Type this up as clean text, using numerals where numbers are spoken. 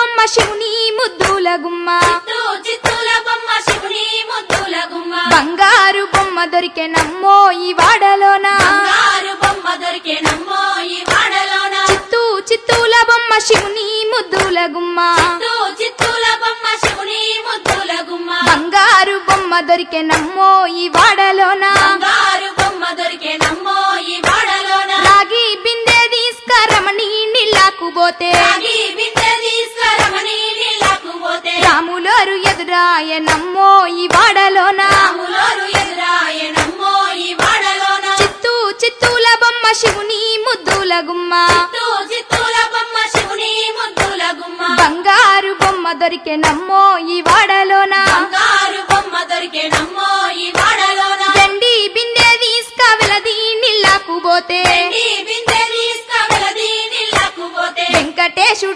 బొమ్మ శివుని ముద్దుల గుమ్మ చిత్తూల బొమ్మ శివుని ముద్దుల గుమ్మ బంగారు బొమ్మ దొరికెనమ్మో ఈ వాడలోన బంగారు బొమ్మ దొరికెనమ్మో ఈ వాడలోన చిత్తూల బొమ్మ శివుని ముద్దుల గుమ్మ చిత్తూల బొమ్మ శివుని ముద్దుల గుమ్మ బంగారు బొమ్మ దొరికెనమ్మో ఈ వాడలోన బంగారు బొమ్మ దొరికెనమ్మో ఈ వాడలోన రాగి బిందె తీసుకరమణి నీళ్ళకు పోతే రాగి బిందె తీసుకురమని నీళ్ళకు పోతే రాములోరు ఎదురాయనమ్మో ఈ వాడలోన రాములోరు ఎదురాయనమ్మో ఈ వాడలోన చిత్తూల బొమ్మ శివుని ముద్దుల గుమ్మ చిత్తూల బొమ్మ శివుని ముద్దుల గుమ్మ బంగారు బొమ్మ దొరికెనమ్మో ఈ వాడలోన బంగారు బొమ్మ దొరికెనమ్మో ఈ వాడలోన వెండి బిందె తీసుకవెలది నీళ్ళకు పోతే ఈ బిందె తీసుకువెలది నీళ్ళకు పోతే వెంకటేశుడు